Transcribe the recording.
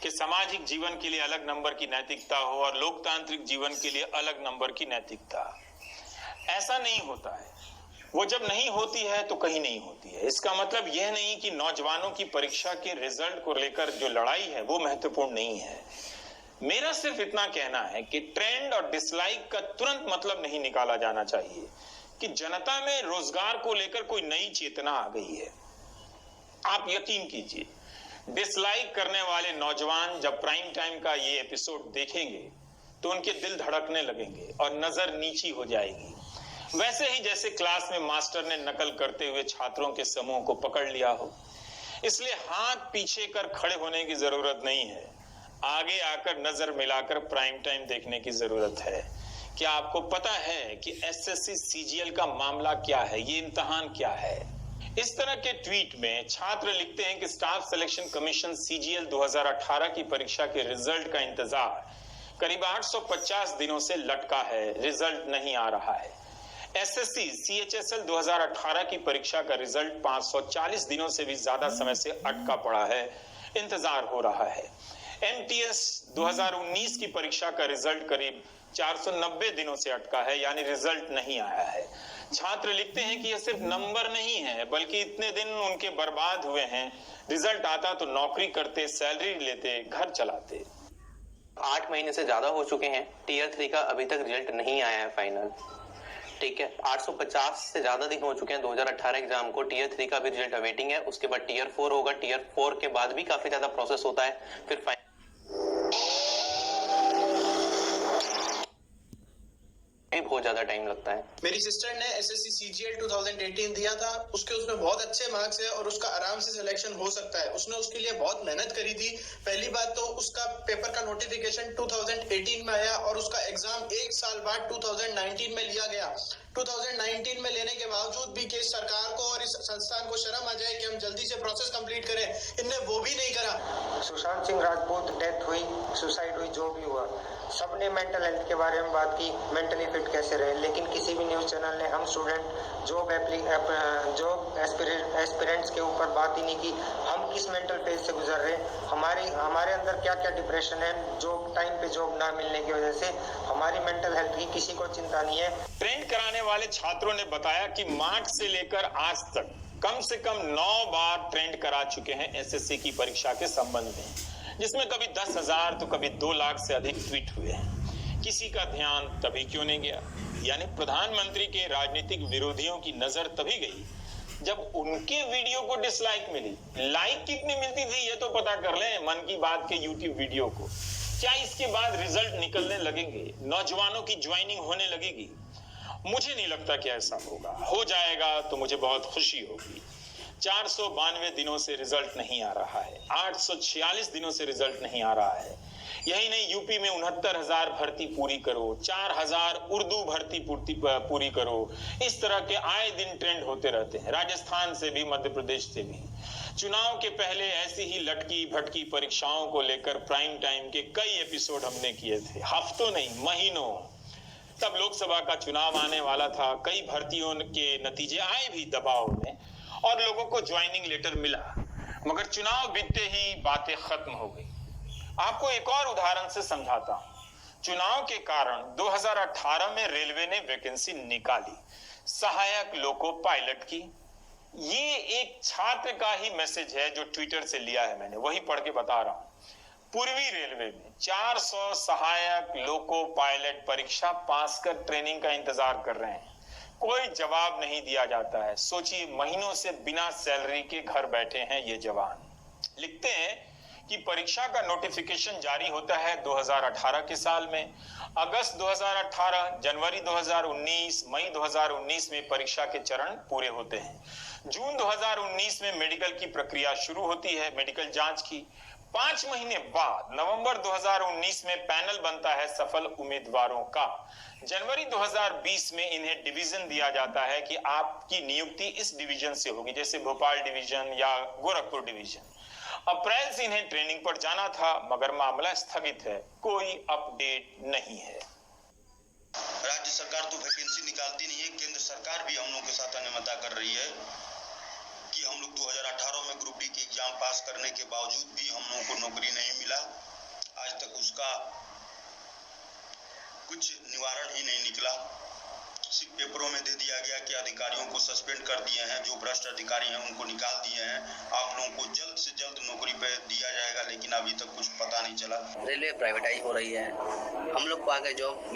कि सामाजिक जीवन के लिए अलग नंबर की नैतिकता हो और लोकतांत्रिक जीवन के लिए अलग नंबर की नैतिकता। ऐसा नहीं होता है। वो जब नहीं होती है तो कहीं नहीं होती है। इसका मतलब यह नहीं कि नौजवानों की परीक्षा के रिजल्ट को लेकर जो लड़ाई है वो महत्वपूर्ण नहीं है। मेरा सिर्फ इतना कहना है कि ट्रेंड और डिसलाइक का तुरंत मतलब नहीं निकाला जाना चाहिए कि जनता में रोजगार को लेकर कोई नई चेतना आ गई है। आप यकीन कीजिए, डिसलाइक करने वाले नौजवान जब प्राइम टाइम का ये एपिसोड देखेंगे तो उनके दिल धड़कने लगेंगे और नजर नीची हो जाएगी। वैसे ही जैसे क्लास में मास्टर ने नकल करते हुए छात्रों के समूह को पकड़ लिया हो। इसलिए हाथ पीछे कर खड़े होने की जरूरत नहीं है, आगे आकर नजर मिलाकर प्राइम टाइम देखने की जरूरत है। क्या आपको पता है कि एसएससी सीजीएल का मामला क्या है, ये इम्तिहान क्या है? इस तरह के ट्वीट में छात्र लिखते हैं कि स्टाफ सिलेक्शन कमीशन सीजीएल 2018 की परीक्षा के रिजल्ट का इंतजार करीब 850 दिनों से लटका है, रिजल्ट नहीं आ रहा है। एसएससी सीएचएसएल 2018 की परीक्षा का रिजल्ट 540 दिनों से भी ज्यादा समय से अटका पड़ा है, इंतजार हो रहा है। एमटीएस 2019 की परीक्षा का रिजल्ट करीब 490 दिनों से अटका है, यानी रिजल्ट नहीं आया है। छात्र लिखते हैं कि यह सिर्फ नंबर नहीं है, बल्कि इतने दिन उनके बर्बाद हुए हैं। रिजल्ट आता तो नौकरी करते, सैलरी लेते, घर चलाते। 8 महीने से ज्यादा हो चुके हैं, टीयर 3 का अभी तक रिजल्ट नहीं आया है फाइनल। ठीक है, 850 से ज्यादा दिन हो चुके हैं 2018 एग्जाम को, टीयर 3 का भी रिजल्ट अवेटिंग है। उसके बाद टीयर 4 होगा, टीयर 4 के बाद भी काफी ज्यादा प्रोसेस होता है, फिर बहुत ज्यादा टाइम लगता है। मेरी सिस्टर ने एसएससी सीजीएल 2018 दिया था, उसमें बहुत अच्छे मार्क्स है और उसका आराम से सिलेक्शन हो सकता है। उसने उसके लिए बहुत मेहनत करी थी। पहली बात तो उसका पेपर का नोटिफिकेशन 2018 में आया और उसका एग्जाम 1 साल बाद 2019 में लिया गया। 2019 में लेने के बावजूद भी कि सरकार को और इस संस्थान को शर्म आ जाए कि हम जल्दी से प्रोसेस कंप्लीट करें, इनने वो भी नहीं करा। सुशांत सिंह राजपूत डेथ हुई, सुसाइड हुई, जो भी हुआ, सबने मेंटल हेल्थ के बारे में बात की, मेंटली फिट कैसे रहे, लेकिन किसी भी न्यूज़ चैनल ने हम स्टूडेंट जॉब एस्पिरेंट्स के ऊपर बात ही नहीं की। हम किस मेंटल फेज से गुजर रहे हैं, हमारे अंदर क्या क्या डिप्रेशन है, जॉब टाइम पे जॉब ना मिलने की वजह से, हमारी मेंटल हेल्थ की किसी को चिंता नहीं है। ट्रेंड कराने वाले छात्रों ने बताया कि मार्च से लेकर आज तक कम से कम 9 बार ट्रेंड करा चुके हैं एसएससी की परीक्षा के संबंध में, जिसमें कभी 10,000 तो कभी 2 लाख से अधिक ट्वीट हुए हैं। किसी का ध्यान तभी क्यों नहीं गया, यानी प्रधानमंत्री के राजनीतिक विरोधियों की नजर तभी गई जब उनके वीडियो को डिसलाइक मिली। लाइक कितनी मिलती थी ये तो पता कर लें मन की बात के यूट्यूब वीडियो को। क्या इसके बाद रिजल्ट निकलने लगेंगे, नौजवानों की ज्वाइनिंग होने लगेगी? मुझे नहीं लगता कि ऐसा होगा। हो जाएगा तो मुझे बहुत खुशी होगी। 492 दिनों से रिजल्ट नहीं आ रहा है, 846 दिनों से रिजल्ट नहीं आ रहा है। यही नहीं, यूपी में 69,000 भर्ती पूरी करो, 4,000 उर्दू भर्ती पूरी करो। इस तरह के आए दिन ट्रेंड होते रहते हैं, राजस्थान से भी, मध्य प्रदेश से भी। चुनाव के पहले ऐसी ही लटकी भटकी परीक्षाओं को लेकर प्राइम टाइम के कई एपिसोड हमने किए थे, हफ्तों नहीं महीनों। तब लोकसभा का चुनाव आने वाला था, कई भर्तियों के नतीजे आए भी दबाव में और लोगों को ज्वाइनिंग लेटर मिला, मगर चुनाव बीतते ही बातें खत्म हो गई। आपको एक और उदाहरण से समझाता हूं। चुनाव के कारण 2018 में रेलवे ने वैकेंसी निकाली, सहायक लोको पायलट की। ये एक छात्र का ही मैसेज है जो ट्विटर से लिया है मैंने, वही पढ़ के बता रहा हूं। पूर्वी रेलवे में 400 सहायक लोको पायलट परीक्षा पास कर ट्रेनिंग का इंतजार कर रहे हैं, कोई जवाब नहीं दिया जाता है। सोचिए, महीनों से बिना सैलरी के घर बैठे हैं ये जवान। लिखते हैं कि परीक्षा का नोटिफिकेशन जारी होता है 2018 के साल में, अगस्त 2018, जनवरी 2019, मई 2019 में परीक्षा के चरण पूरे होते हैं। जून 2019 में मेडिकल की प्रक्रिया शुरू होती है, मेडिकल जांच की। 5 महीने बाद नवंबर 2019 में पैनल बनता है सफल उम्मीदवारों का। जनवरी 2020 में इन्हें डिवीजन दिया जाता है कि आपकी नियुक्ति इस डिवीजन से होगी, जैसे भोपाल डिवीजन या गोरखपुर डिवीजन। अप्रैल से इन्हें ट्रेनिंग पर जाना था, मगर मामला स्थगित है, कोई अपडेट नहीं है। राज्य सरकार तो वैकेंसी निकालती नहीं है, केंद्र सरकार भी हम लोग के साथ अनियमितता कर रही है कि हम लोग 2018 में ग्रुप डी की एग्जाम पास करने के बावजूद भी हम लोगों को नौकरी नहीं मिला। उसका कुछ निवारण ही नहीं निकला। सिर्फ पेपरों में दे दिया गया कि अधिकारियों को सस्पेंड कर दिए हैं, जो भ्रष्ट अधिकारी हैं उनको निकाल दिए हैं, आप लोगों को जल्द से जल्द नौकरी पे दिया जाएगा, लेकिन अभी तक कुछ पता नहीं चला। रेलवे प्राइवेटाइज हो रही है, हम लोग को आगे जॉब